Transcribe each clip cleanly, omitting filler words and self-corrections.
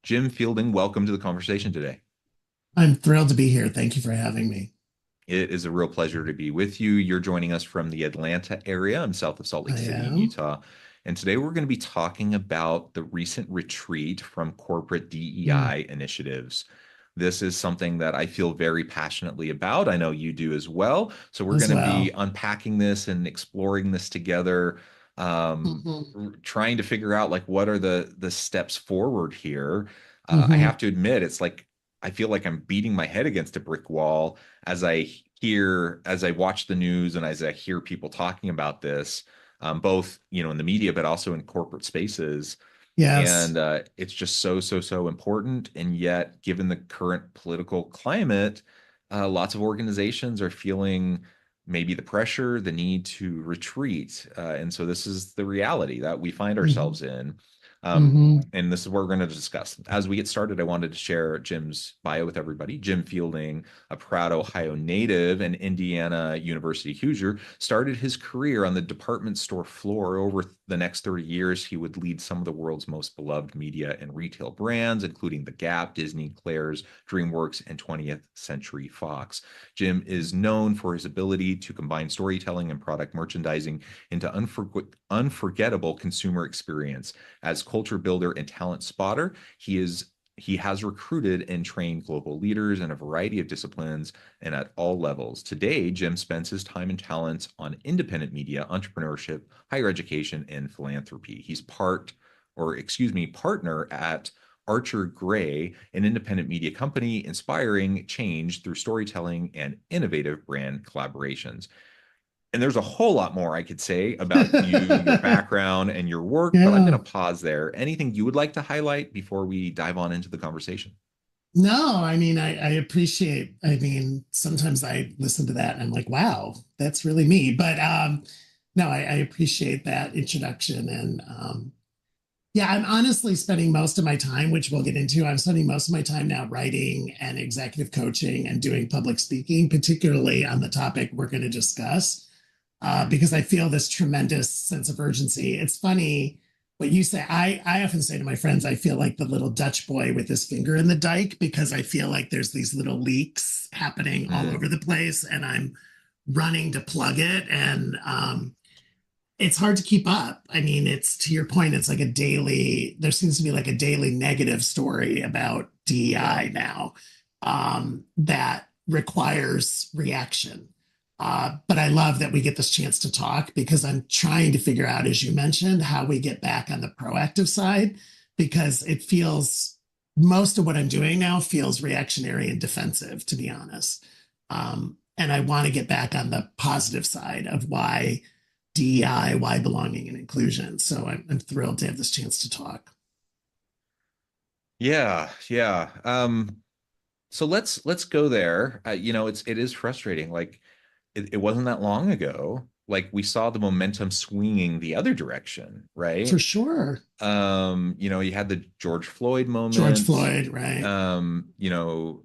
Jim Fielding, welcome to the conversation today. I'm thrilled to be here. Thank you for having me. It is a real pleasure to be with you. You're joining us from the Atlanta area. I'm south of Salt Lake I City, am. Utah. And today we're going to be talking about the recent retreat from Corporate Mm, DEI Initiatives. This is something that I feel very passionately about. I know you do as well. So we're as going to be well. unpacking this and exploring this together, Hmm. trying to figure out like what are the steps forward here. I Hmm. have to admit, it's like I feel like I'm beating my head against a brick wall as as I watch the news and as I hear people talking about this, both in the media but also in corporate spaces. Yes. And it's just so important. And yet, given the current political climate, lots of organizations are feeling maybe the pressure, the need to retreat. And so this is the reality that we find Hmm. ourselves in. Hmm. And this is what we're going to discuss. As we get started, I wanted to share Jim's bio with everybody. Jim Fielding, a proud Ohio native and Indiana University Hoosier, started his career on the department store floor. Over the next 30 years, he would lead some of the world's most beloved media and retail brands, including The Gap, Disney, Claire's, DreamWorks, and 20th Century Fox. Jim is known for his ability to combine storytelling and product merchandising into unforgettable consumer experience. As culture builder and talent spotter, he has recruited and trained global leaders in a variety of disciplines and at all levels. Today, Jim spends his time and talents on independent media, entrepreneurship, higher education, and philanthropy. He's partner at Archer Gray, an independent media company inspiring change through storytelling and innovative brand collaborations. And there's a whole lot more I could say about you, your background, and your work, but I'm going Yeah. to pause there. Anything you would like to highlight before we dive on into the conversation? No, I appreciate, sometimes I listen to that and I'm like, wow, that's really me. But no, I appreciate that introduction. And yeah, I'm honestly spending most of my time, which we'll get into. I'm spending most of my time now writing and executive coaching and doing public speaking, particularly on the topic we're going to discuss, because I feel this tremendous sense of urgency. It's funny what you say. I often say to my friends, I feel like the little Dutch boy with his finger in the dike because I feel like there's these little leaks happening all Mm, over the place, and I'm running to plug it. And it's hard to keep up. I mean, it's to your point, it's like a daily, there seems to be like a daily negative story about yeah. DEI now that requires reaction. But I love that we get this chance to talk because I'm trying to figure out, as you mentioned, how we get back on the proactive side because it feels most of what I'm doing now feels reactionary and defensive, to be honest. And I want to get back on the positive side of why DEI, why belonging and inclusion. So I'm thrilled to have this chance to talk. Yeah. So let's go there. It is frustrating. Like it wasn't that long ago. Like we saw the momentum swinging the other direction, For right? sure. You had the George Floyd George moment. Floyd, right? Um, you know,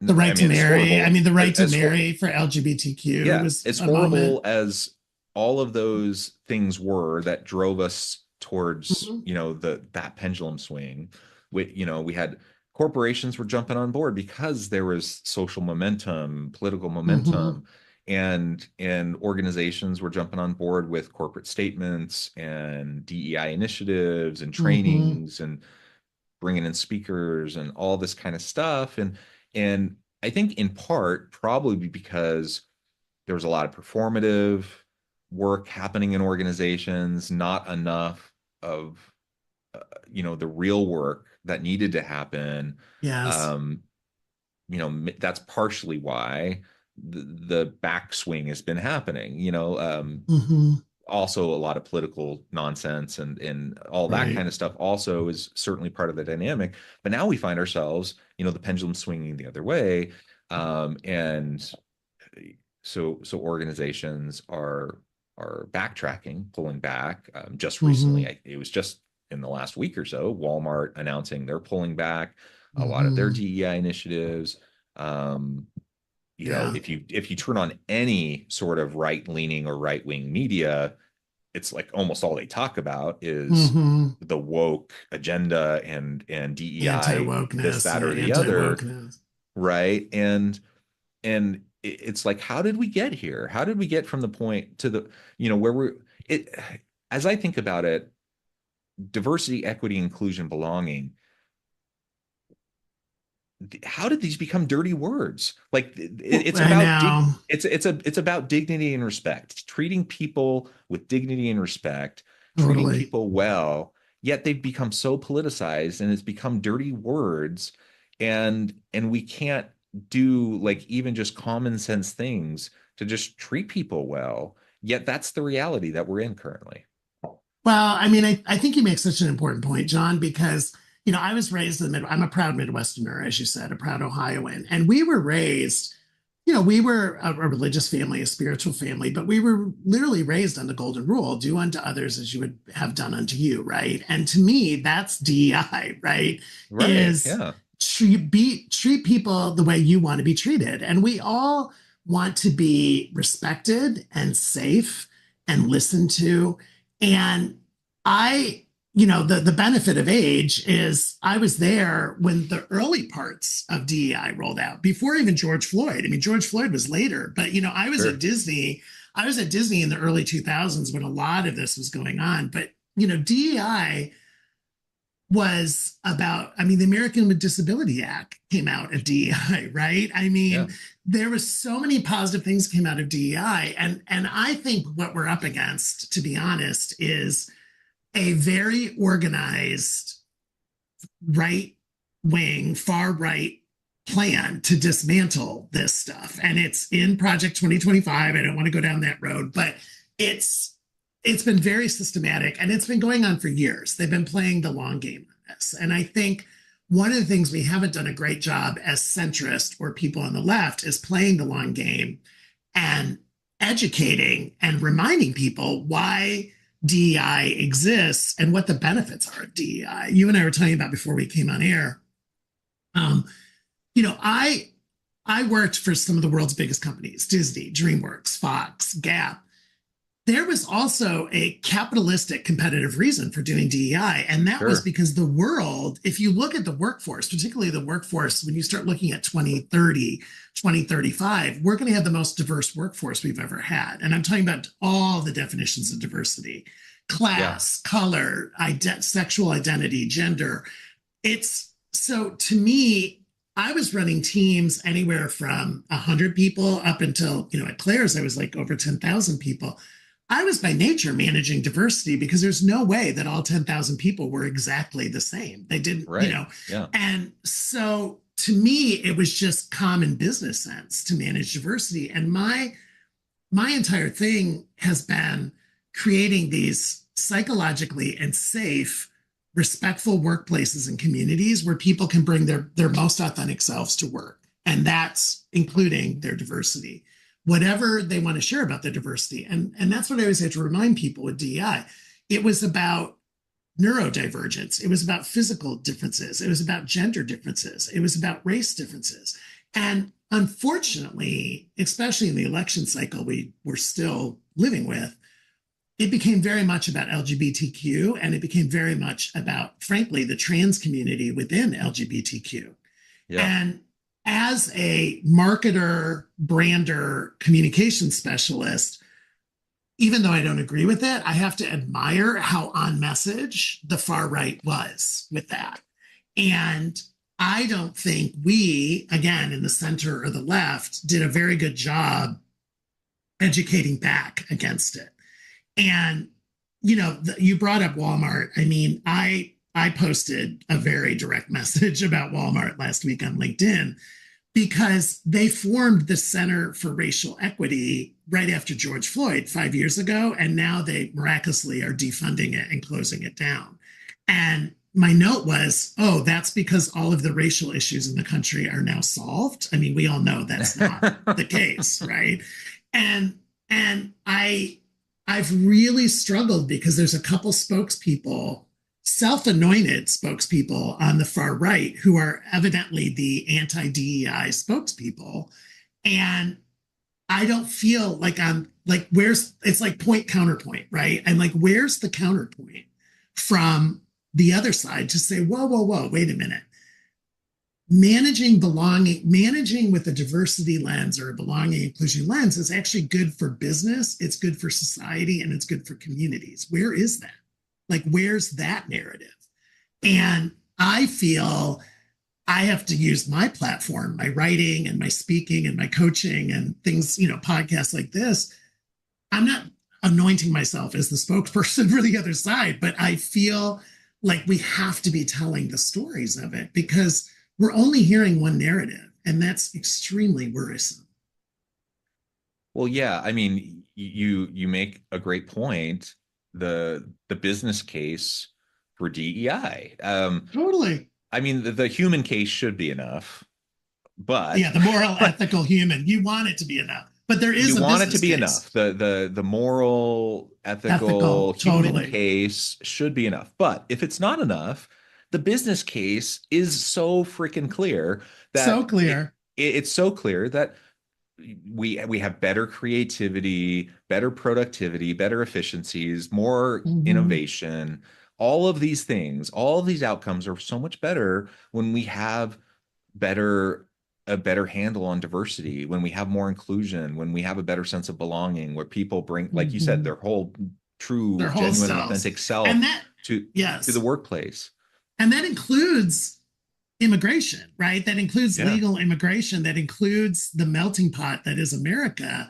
The I right to mean, it's marry. I horrible. mean, the right to As hor marry for LGBTQ Yeah, was as a moment. horrible as all of those things were that drove us towards, Mhm. that pendulum swing. We had corporations were jumping on board because there was social momentum, political Mhm. momentum, and organizations were jumping on board with corporate statements and DEI initiatives and Mhm. trainings and bringing in speakers and all this kind of stuff. And I think in part probably because there was a lot of performative work happening in organizations, not enough of the real work that needed to happen. Yes. Um, that's partially why the backswing has been happening. Mhm. Also a lot of political nonsense and all that Right. kind of stuff also is certainly part of the dynamic. But now we find ourselves, the pendulum swinging the other way, and so organizations are backtracking, pulling back. Just recently, Mhm. it was just in the last week or so, Walmart announcing they're pulling back a lot of their Mhm. DEI initiatives. Um, Yeah. if you turn on any sort of right leaning or right wing media, it's like almost all they talk about is Mm-hmm. the woke agenda and DEI, this, Anti-wokeness. that, Yeah, or the other, anti-wokeness. right? And it's like, how did we get here? How did we get from the point to the, where we're it as I think about it, diversity, equity, inclusion, belonging, how did these become dirty words? Like it's I about know. it's about dignity and respect, treating people with dignity and respect, treating Totally. people well, yet they've become so politicized and it's become dirty words, and we can't do like even just common sense things to just treat people well, yet that's the reality that we're in currently. Well, I mean, I think you make such an important point, John, because, I was raised in the I'm a proud Midwesterner, as you said, a proud Ohioan. And we were raised, we were a religious family, a spiritual family, but we were literally raised on the golden rule: do unto others as you would have done unto you, right? And to me, that's DEI, right? Right. Is Yeah. treat people the way you want to be treated. And we all want to be respected and safe and listened to. And I, the benefit of age is I was there when the early parts of DEI rolled out, before even George Floyd. I mean, George Floyd was later, but I was at Sure. Disney. I was at Disney in the early 2000s when a lot of this was going on. But DEI was about, I mean, the American with Disability Act came out of DEI, right? I Yeah. mean, there was so many positive things came out of DEI. And I think what we're up against, to be honest, is a very organized right wing, far right plan to dismantle this stuff. And it's in Project 2025. I don't want to go down that road, but it's been very systematic and it's been going on for years. They've been playing the long game on this. And I think one of the things we haven't done a great job as centrist or people on the left is playing the long game and educating and reminding people why DEI exists and what the benefits are of DEI. You and I were talking about before we came on air. Um, you know, I I worked for some of the world's biggest companies: Disney, DreamWorks, Fox, Gap. There was also a capitalistic competitive reason for doing DEI. And that was Sure. because the world, if you look at the workforce, particularly the workforce, when you start looking at 2030, 2035, we're going to have the most diverse workforce we've ever had. And I'm talking about all the definitions of diversity: Yeah. class, color, sexual identity, gender. It's so, to me, I was running teams anywhere from 100 people up until, at Claire's, I was like over 10,000 people. I was by nature managing diversity because there's no way that all 10,000 people were exactly the same. They didn't, Right. Yeah. and so to me, it was just common business sense to manage diversity. And my entire thing has been creating these psychologically and safe, respectful workplaces and communities where people can bring their most authentic selves to work. And that's including their diversity, whatever they want to share about their diversity. And that's what I always have to remind people with DEI. It was about neurodivergence. It was about physical differences. It was about gender differences. It was about race differences. And unfortunately, especially in the election cycle we're still living with, it became very much about LGBTQ, and it became very much about, frankly, the trans community within LGBTQ. Yeah. And as a marketer, brander, communication specialist, even though I don't agree with it, I have to admire how on message the far right was with that. And I don't think we, again, in the center or the left, did a very good job educating back against it. And, you brought up Walmart. I mean, I posted a very direct message about Walmart last week on LinkedIn because they formed the Center for Racial Equity right after George Floyd 5 years ago. And now they miraculously are defunding it and closing it down. And my note was, oh, that's because all of the racial issues in the country are now solved. I mean, we all know that's not the case, right? And and I've really struggled because there's a couple spokespeople, self-anointed spokespeople on the far right, who are evidently the anti-DEI spokespeople. And I don't feel like I'm like where's, it's like point counterpoint, right? And like where's the counterpoint from the other side to say, whoa, whoa, whoa, wait a minute. Managing belonging, managing with a diversity lens or a belonging inclusion lens is actually good for business, it's good for society, and it's good for communities. Where is that? Like, where's that narrative? And I feel I have to use my platform, my writing and my speaking and my coaching and things, podcasts like this. I'm not anointing myself as the spokesperson for the other side, but I feel like we have to be telling the stories of it because we're only hearing one narrative, and that's extremely worrisome. Well, yeah, I mean, you make a great point. The business case for DEI. Totally. I mean, the human case should be enough, but Yeah, the moral, ethical, human. You want it to be enough, but there you is a want it to business be case. enough. The moral, ethical, Ethical, human totally. case should be enough. But if it's not enough, the business case is so freaking clear So that clear. it's so clear that we have better creativity, better productivity, better efficiencies, more Mm-hmm. innovation. All of these things, all of these outcomes are so much better when we have better a better handle on diversity, when we have more inclusion, when we have a better sense of belonging, where people bring, like you said, Mm-hmm. their whole true, Their whole genuine, selves. authentic self And that, to the yes. workplace. And that includes immigration, right? That includes Yeah. legal immigration, that includes the melting pot that is America.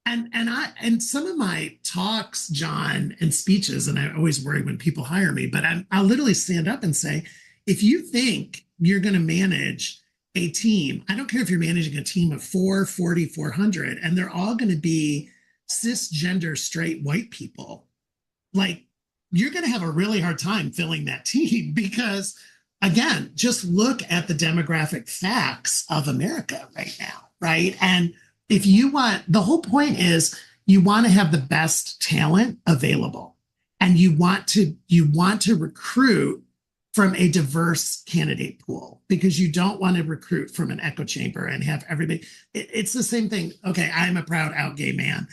And some of my talks, John, and speeches, and I always worry when people hire me, but I'll literally stand up and say, if you think you're going to manage a team, I don't care if you're managing a team of 440, 400, and they're all going to be cisgender straight white people, like you're going to have a really hard time filling that team because again, just look at the demographic facts of America right now, right? And if you want, the whole point is you want to have the best talent available, and you want to recruit from a diverse candidate pool because you don't want to recruit from an echo chamber and have everybody. It's the same thing. Okay, I'm a proud out gay man.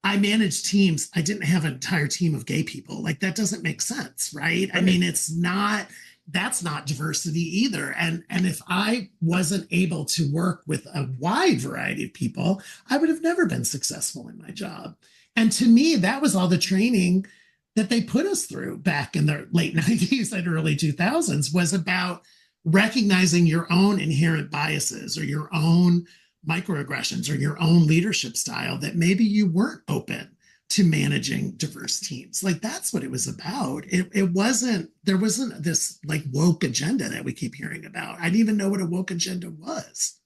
I managed teams. I didn't have an entire team of gay people. Like that doesn't make sense, right? I mean, Right. it's not, that's not diversity either. And if I wasn't able to work with a wide variety of people, I would have never been successful in my job. And to me, that was all the training that they put us through back in the late 90s and early 2000s was about recognizing your own inherent biases or your own microaggressions or your own leadership style that maybe you weren't open to managing diverse teams. Like that's what it was about. It wasn't, there wasn't this like woke agenda that we keep hearing about. I didn't even know what a woke agenda was.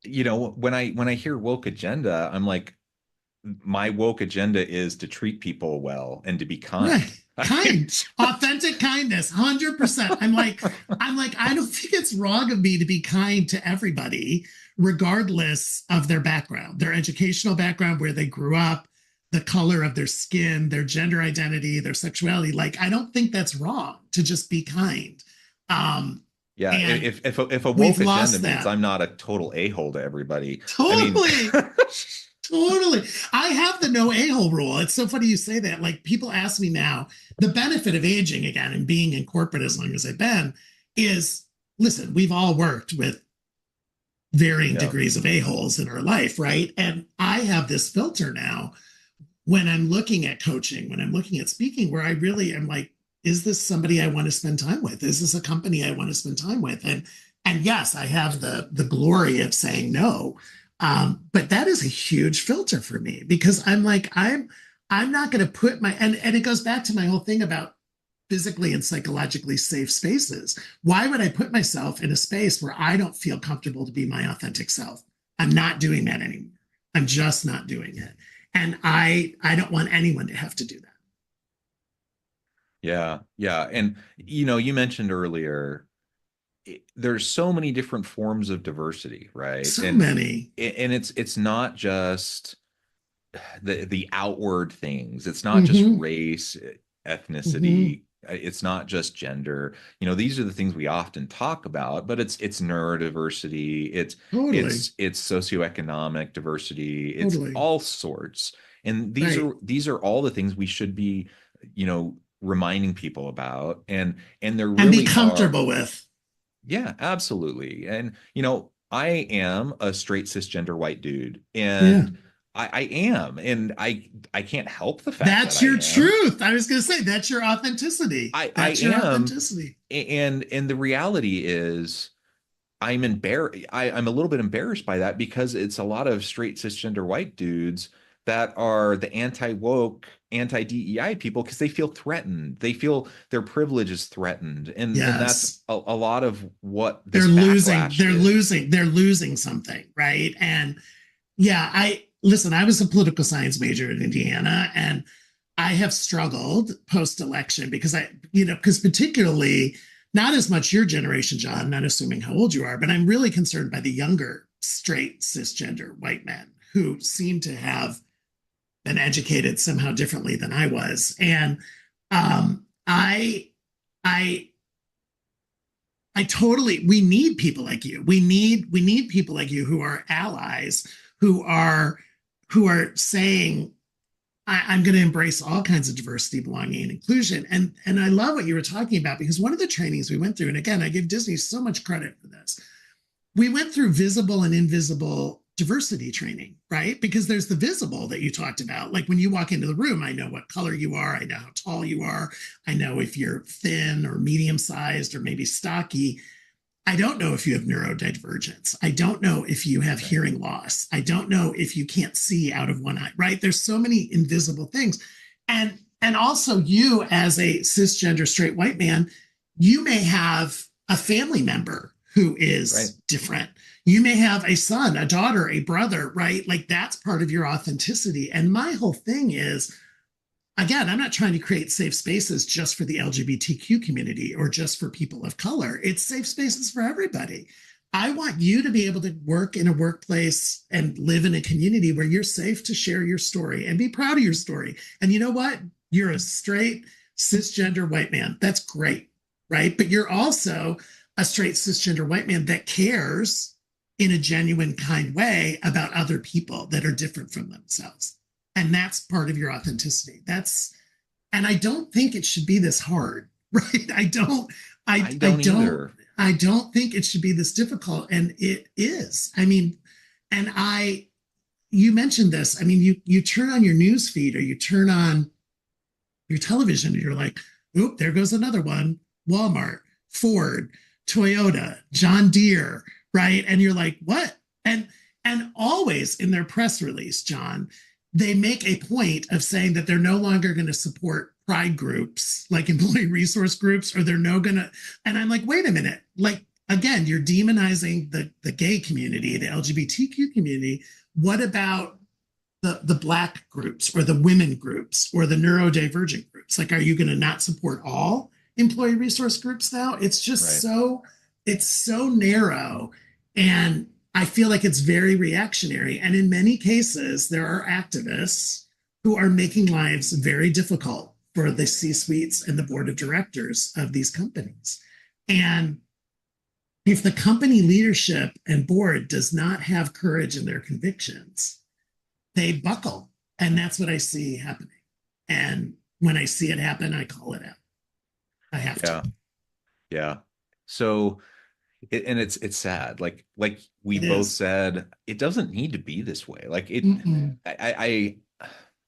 When I hear woke agenda, I'm like, my woke agenda is to treat people well and to be kind. Right. I mean, Kind, authentic kindness, 100%. I'm like, I don't think it's wrong of me to be kind to everybody, regardless of their background, their educational background, where they grew up, the color of their skin, their gender identity, their sexuality. Like, I don't think that's wrong to just be kind. Um, yeah, and if a we've woke agenda lost means that. I'm not a total a-hole to everybody, I mean, Totally. Totally. I have the no a-hole rule. It's so funny you say that. Like people ask me now, the benefit of aging again and being in corporate as long as I've been is listen, we've all worked with varying yeah, degrees of a-holes in our life, right? And I have this filter now when I'm looking at coaching, when I'm looking at speaking, where I really am like, is this somebody I want to spend time with? Is this a company I want to spend time with? And yes, I have the glory of saying no. But that is a huge filter for me because I'm like, I'm not going to put my and it goes back to my whole thing about physically and psychologically safe spaces. Why would I put myself in a space where I don't feel comfortable to be my authentic self? I'm not doing that anymore. I'm just not doing it. And I don't want anyone to have to do that. yeah. And you mentioned earlier, there's so many different forms of diversity, right? So And many. it's not just the outward things. It's not just Mm-hmm. race, Mm-hmm. ethnicity, It's not just gender. These are the things we often talk about, but it's neurodiversity, Totally, it's socioeconomic diversity, it's totally. all sorts. And Right. these are all the things we should be, reminding people about. And there And be really are. comfortable with. Yeah, absolutely. And I am a straight cisgender white dude, Yeah. and I am, and I can't help the fact that That's I your am. truth. I was going to say, that's your authenticity. I That's your am, authenticity. and the reality is I'm embarrassed. I'm a little bit embarrassed by that because it's a lot of straight cisgender white dudes that are the anti-woke, anti-DEI people because they feel threatened. They feel their privilege is threatened. And that's Yes. a lot of what They're this losing, backlash they're is. losing, they're losing something. Right. And yeah, listen, I was a political science major in Indiana, and I have struggled post election because because particularly not as much your generation, John, not assuming how old you are, but I'm really concerned by the younger straight cisgender white men who seem to have been educated somehow differently than I was. And I, I, I totally, we need people like you. We need people like you who are allies, who are, who are saying, I'm going to embrace all kinds of diversity, belonging, and inclusion. And I love what you were talking about, because one of the trainings we went through, and again, I give Disney so much credit for this. We went through visible and invisible diversity training, right? Because there's the visible that you talked about. Like when you walk into the room, I know what color you are, I know how tall you are, I know if you're thin or medium sized or maybe stocky. I don't know if you have neurodivergence. I don't know if you have Right. hearing loss. I don't know if you can't see out of one eye, right? There's so many invisible things. And also you as a cisgender straight white man, you may have a family member who Right. is different. You may have a son, a daughter, a brother, right? Like that's part of your authenticity. And my whole thing is, again, I'm not trying to create safe spaces just for the LGBTQ community or just for people of color. It's safe spaces for everybody. I want you to be able to work in a workplace and live in a community where you're safe to share your story and be proud of your story. And you know what? You're a straight cisgender white man. That's great, right? But you're also a straight cisgender white man that cares in a genuine, kind way about other people that are different from themselves. And that's part of your authenticity. And I don't think it should be this hard, right? I I I don't don't either. I don't think it should be this difficult, and it is. I mean, and I you mentioned this. I mean, you turn on your news feed or you turn on your television and you're like, oop, there goes another one. Walmart, Ford, Toyota, John Deere, right? And you're like, what? And always in their press release, John, they make a point of saying that they're no longer going to support pride groups like employee resource groups, or they're no gonna. And I'm like, wait a minute, like again, you're demonizing the gay community, the LGBTQ community. What about the black groups or the women groups or the neurodivergent groups? Like, are you going to not support all employee resource groups now? It's just Right. so narrow. And I feel like it's very reactionary. And in many cases, there are activists who are making lives very difficult for the C suites and the board of directors of these companies. And if the company leadership and board does not have courage in their convictions, they buckle. And that's what I see happening. And when I see it happen, I call it out. I have to. Yeah. Yeah. So, and it's sad. Like we It both is. said, it doesn't need to be this way. Like it, Mm-mm.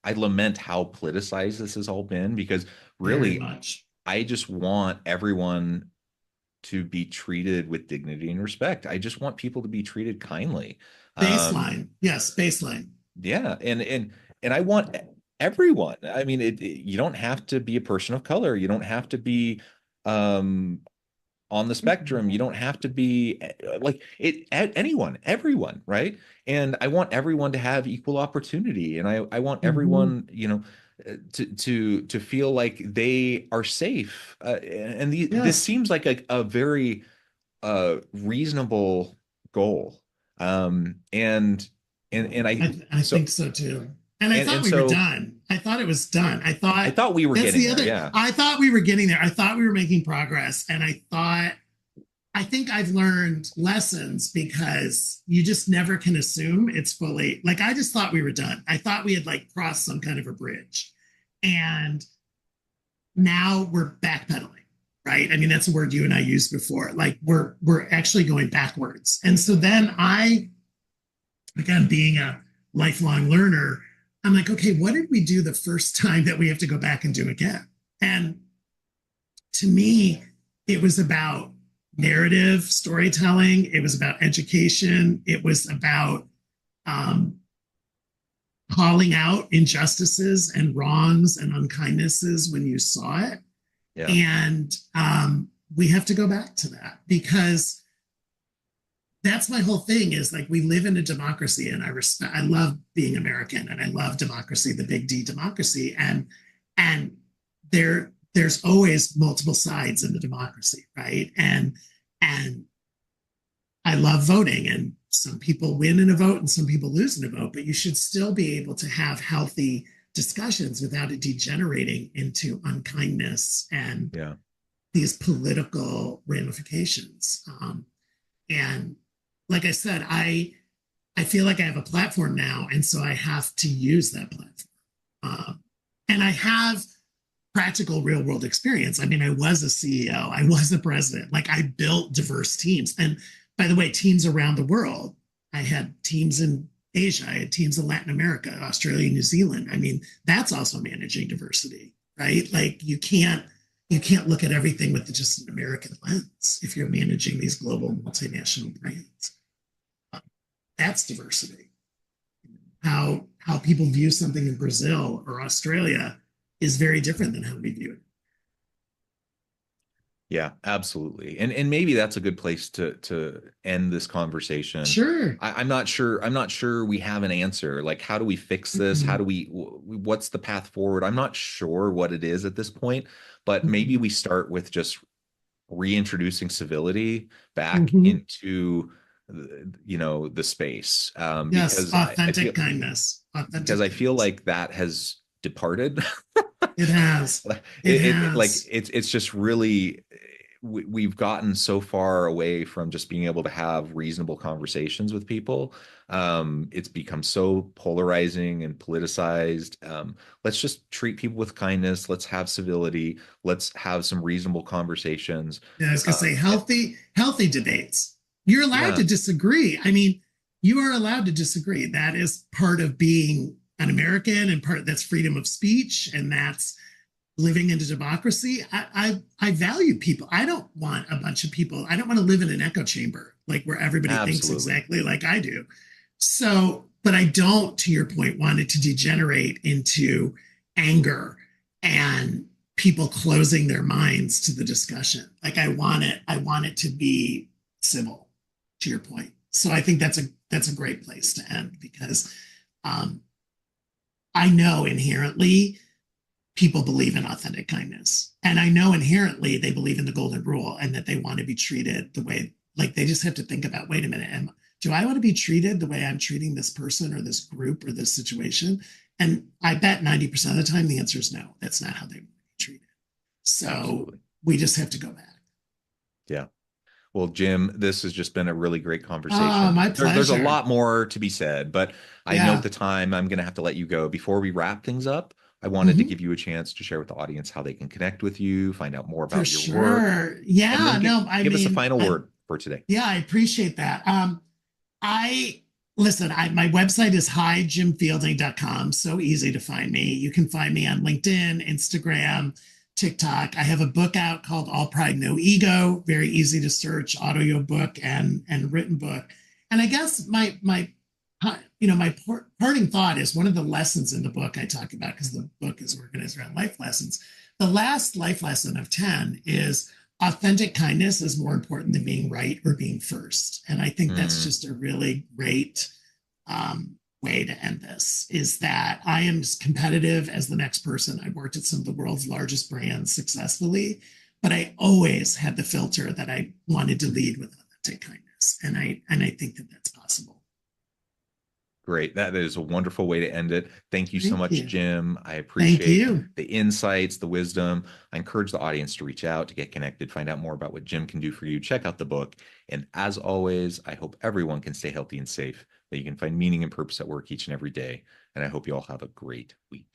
I lament how politicized this has all been because Very really, much. I just want everyone to be treated with dignity and respect. I just want people to be treated kindly. Um, Baseline. Yes, baseline. yeah, and I want everyone. I mean, you don't have to be a person of color. You don't have to be um on the Mm-mm. spectrum. You don't have to be like anyone, everyone, right? And I want everyone to have equal opportunity, and I want Mm-hmm. everyone, to feel like they are safe. And this Yes, seems like a very reasonable goal. And I so think so too. And I thought and we were so done. I thought it was done. I I thought thought we were that's getting the there. other. Yeah. I thought we were getting there. I thought we were making progress. And I think I've learned lessons because you just never can assume it's fully, like, I just thought we were done. I thought we had like crossed some kind of a bridge. And now we're backpedaling, right? I mean, that's a word you and I used before. Like we're actually going backwards. And so then again, being a lifelong learner, I'm like, okay, what did we do the first time that we have to go back and do again? And to me, it was about narrative storytelling. It was about education. It was about um, calling out injustices and wrongs and unkindnesses when you saw it. Yeah. And we have to go back to that because that's my whole thing is like we live in a democracy and I love being American and I love democracy, the big D democracy. And there's always multiple sides in the democracy, right? And I love voting and some people win in a vote and some people lose in a vote, but you should still be able to have healthy discussions without it degenerating into unkindness and Yeah. these political ramifications. And like I said, I feel like I have a platform now, and so I have to use that platform. And I have practical real world experience. I mean, I was a CEO, I was a president, like I built diverse teams. And by the way, teams around the world. I had teams in Asia, I had teams in Latin America, Australia, New Zealand. I mean, that's also managing diversity, right? Like you can't look at everything with just an American lens if you're managing these global multinational brands. That's diversity. How people view something in Brazil or Australia is very different than how we view it. Yeah, absolutely. And maybe that's a good place to end this conversation. Sure. I'm not sure we have an answer. Like, how do we fix this? How Mm-hmm. do what's the path forward? I'm not sure what it is at this point, but maybe Mm-hmm. we start with just reintroducing civility back Mm-hmm. into the space. Yes, Because authentic I feel kindness. like that has departed. It has. it, It like has. it's just really we've gotten so far away from just being able to have reasonable conversations with people. It's become so polarizing and politicized. Let's just treat people with kindness. Let's have civility. Let's have some reasonable conversations. Yeah, I was gonna say And healthy debates. You're allowed yeah, to disagree. I mean, you are allowed to disagree. That is part of being an American, and part that's freedom of speech, and that's living into democracy. I value people. I don't want a bunch of people. I don't want to live in an echo chamber like where everybody thinks absolutely. exactly like I do. So, but I don't, to your point, want it to degenerate into anger and people closing their minds to the discussion. Like I want it to be civil, to your point. So I think that's a great place to end because um, I know inherently people believe in authentic kindness. And I know inherently they believe in the golden rule and that they want to be treated the way, like they just have to think about, wait a minute, do I want to be treated the way I'm treating this person or this group or this situation? And I bet 90% of the time the answer is no, that's not how they want to be treated. So Absolutely. we just have to go back. Yeah. Well, Jim, this has just been a really great conversation. My There's a pleasure. lot more to be said, but I note Yeah. the time. I'm going to have to let you go. Before we wrap things up, I wanted to Mm-hmm. give you a chance to share with the audience how they can connect with you, find out more For about your work, sure. and Yeah. then No, I give us a mean, final word for today. yeah, I appreciate that. I listen, my website is hijimfielding.com. So easy to find me. You can find me on LinkedIn, Instagram, TikTok. I have a book out called All Pride, No Ego. Very easy to search, audio book and written book. And I guess my parting thought is one of the lessons in the book I talk about, because the book is organized around life lessons. The last life lesson of 10 is authentic kindness is more important than being right or being first. And I think that's Mm, just a really great way to end this, is that I am as competitive as the next person. I worked at some of the world's largest brands successfully, but I always had the filter that I wanted to lead with authentic kindness. And I think that that's possible. Great. That is a wonderful way to end it. Thank you so Thank much, you. Jim. I Thank appreciate you. the insights, the wisdom. I encourage the audience to reach out, to get connected, find out more about what Jim can do for you. Check out the book. And as always, I hope everyone can stay healthy and safe, that you can find meaning and purpose at work each and every day. And I hope you all have a great week.